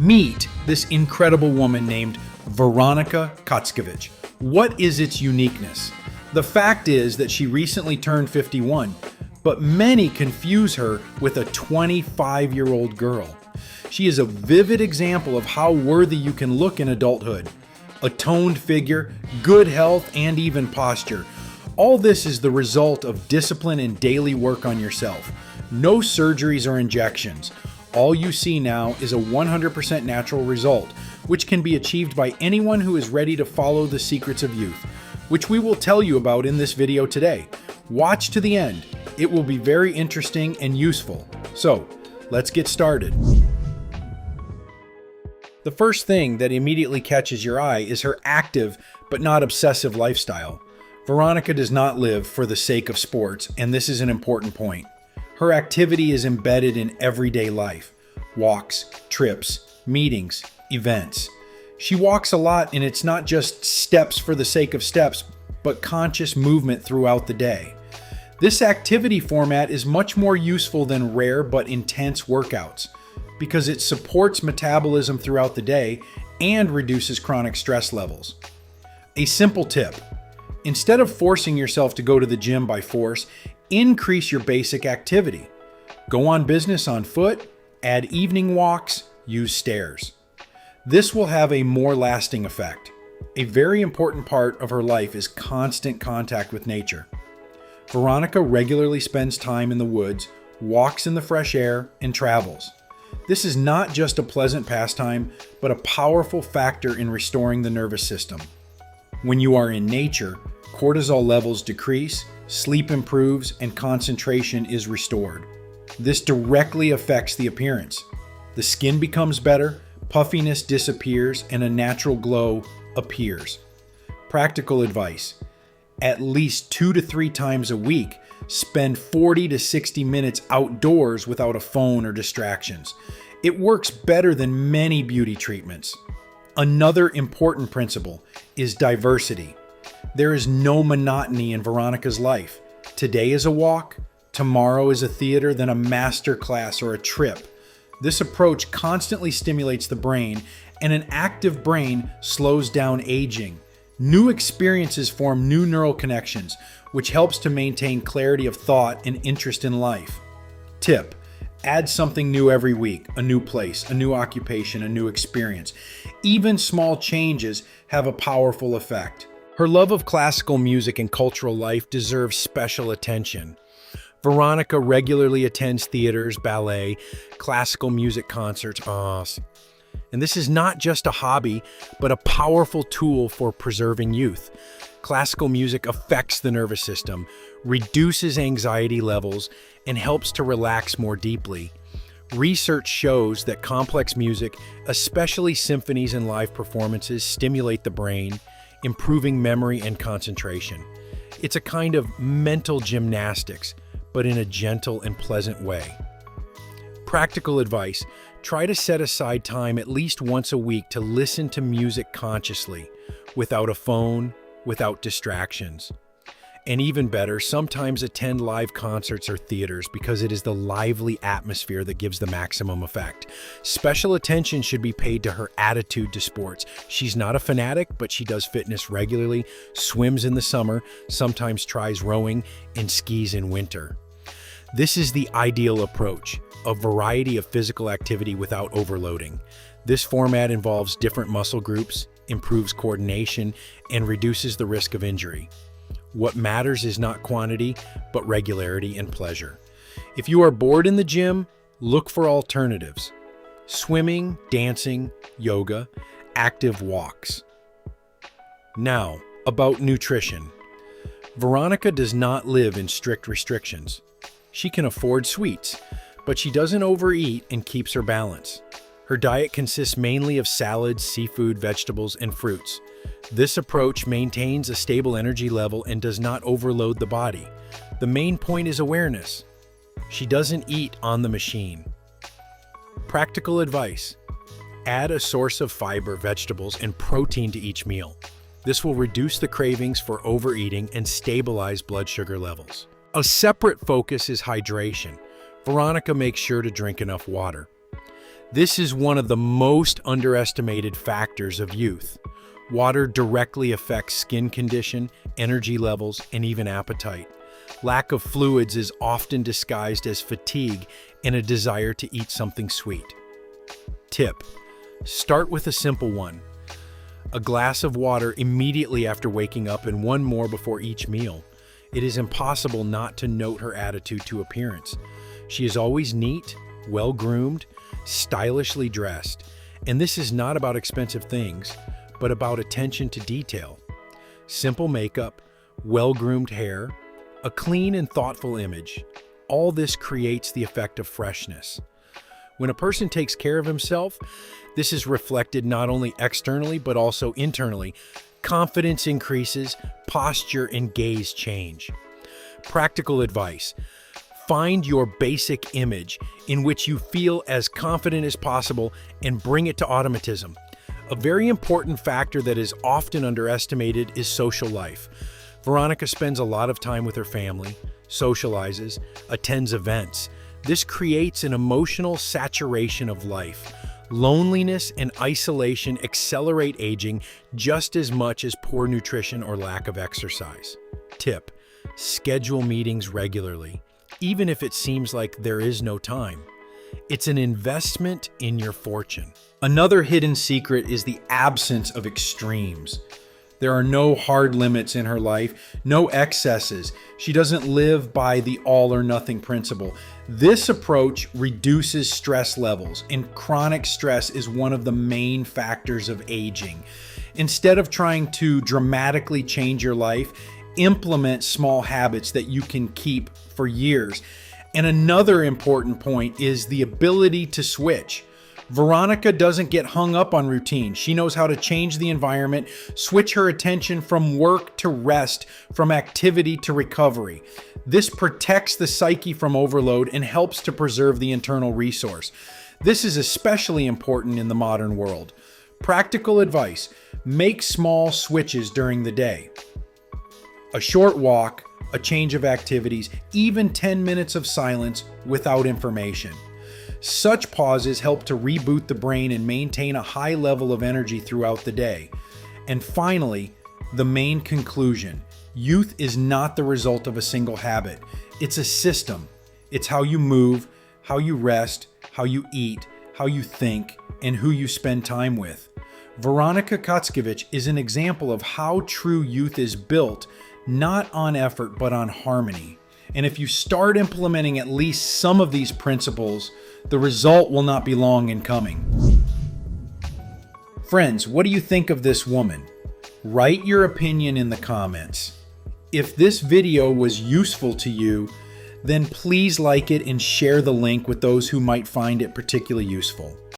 Meet this incredible woman named Veronika Khatskevich. What is its uniqueness? The fact is that she recently turned 51, but many confuse her with a 25-year-old girl. She is a vivid example of how worthy you can look in adulthood. A toned figure, good health, and even posture. All this is the result of discipline and daily work on yourself. No surgeries or injections. All you see now is a 100% natural result, which can be achieved by anyone who is ready to follow the secrets of youth, which we will tell you about in this video today. Watch to the end. It will be very interesting and useful. So, let's get started. The first thing that immediately catches your eye is her active but not obsessive lifestyle. Veronika does not live for the sake of sports, and this is an important point. Her activity is embedded in everyday life. Walks, trips, meetings, events. She walks a lot, and it's not just steps for the sake of steps, but conscious movement throughout the day. This activity format is much more useful than rare but intense workouts because it supports metabolism throughout the day and reduces chronic stress levels. A simple tip: instead of forcing yourself to go to the gym by force, increase your basic activity. Go on business on foot, add evening walks, use stairs. This will have a more lasting effect. A very important part of her life is constant contact with nature. Veronika regularly spends time in the woods, walks in the fresh air, and travels. This is not just a pleasant pastime, but a powerful factor in restoring the nervous system. When you are in nature, cortisol levels decrease, sleep improves, and concentration is restored. This directly affects the appearance. The skin becomes better, puffiness disappears, and a natural glow appears. Practical advice: at least 2 to 3 times a week, spend 40 to 60 minutes outdoors without a phone or distractions. It works better than many beauty treatments. Another important principle is diversity. There is no monotony in Veronika's life. Today is a walk, tomorrow is a theater, then a master class or a trip. This approach constantly stimulates the brain, and an active brain slows down aging. New experiences form new neural connections, which helps to maintain clarity of thought and interest in life. Tip: add something new every week, a new place, a new occupation, a new experience. Even small changes have a powerful effect. Her love of classical music and cultural life deserves special attention. Veronika regularly attends theaters, ballet, classical music concerts. And this is not just a hobby, but a powerful tool for preserving youth. Classical music affects the nervous system, reduces anxiety levels, and helps to relax more deeply. Research shows that complex music, especially symphonies and live performances, stimulate the brain, improving memory and concentration. It's a kind of mental gymnastics, but in a gentle and pleasant way. Practical advice: try to set aside time at least once a week to listen to music consciously, without a phone, without distractions. And even better, sometimes attend live concerts or theaters because it is the lively atmosphere that gives the maximum effect. Special attention should be paid to her attitude to sports. She's not a fanatic, but she does fitness regularly, swims in the summer, sometimes tries rowing, and skis in winter. This is the ideal approach: a variety of physical activity without overloading. This format involves different muscle groups, improves coordination, and reduces the risk of injury. What matters is not quantity, but regularity and pleasure. If you are bored in the gym, look for alternatives: swimming, dancing, yoga, active walks. Now, about nutrition. Veronika does not live in strict restrictions. She can afford sweets, but she doesn't overeat and keeps her balance. Her diet consists mainly of salads, seafood, vegetables, and fruits. This approach maintains a stable energy level and does not overload the body. The main point is awareness. She doesn't eat on the machine. Practical advice: add a source of fiber, vegetables, and protein to each meal. This will reduce the cravings for overeating and stabilize blood sugar levels. A separate focus is hydration. Veronika makes sure to drink enough water. This is one of the most underestimated factors of youth. Water directly affects skin condition, energy levels, and even appetite. Lack of fluids is often disguised as fatigue and a desire to eat something sweet. Tip: start with a simple one. A glass of water immediately after waking up and one more before each meal. It is impossible not to note her attitude to appearance. She is always neat, well-groomed, stylishly dressed, and this is not about expensive things, but about attention to detail. Simple makeup, well-groomed hair, a clean and thoughtful image. All this creates the effect of freshness. When a person takes care of himself, this is reflected not only externally but also internally. Confidence increases, posture and gaze change. Practical advice: find your basic image in which you feel as confident as possible and bring it to automatism. A very important factor that is often underestimated is social life. Veronika spends a lot of time with her family, socializes, attends events. This creates an emotional saturation of life. Loneliness and isolation accelerate aging just as much as poor nutrition or lack of exercise. Tip: schedule meetings regularly, even if it seems like there is no time. It's an investment in your fortune. Another hidden secret is the absence of extremes. There are no hard limits in her life, no excesses. She doesn't live by the all or nothing principle. This approach reduces stress levels, and chronic stress is one of the main factors of aging. Instead of trying to dramatically change your life, implement small habits that you can keep for years. And another important point is the ability to switch. Veronika doesn't get hung up on routine. She knows how to change the environment, switch her attention from work to rest, from activity to recovery. This protects the psyche from overload and helps to preserve the internal resource. This is especially important in the modern world. Practical advice: make small switches during the day. A short walk, a change of activities, even 10 minutes of silence without information. Such pauses help to reboot the brain and maintain a high level of energy throughout the day. And finally, the main conclusion: youth is not the result of a single habit. It's a system. It's how you move, how you rest, how you eat, how you think, and who you spend time with. Veronika Khatskevich is an example of how true youth is built, not on effort, but on harmony. And if you start implementing at least some of these principles, the result will not be long in coming. Friends, what do you think of this woman? Write your opinion in the comments. If this video was useful to you, then please like it and share the link with those who might find it particularly useful.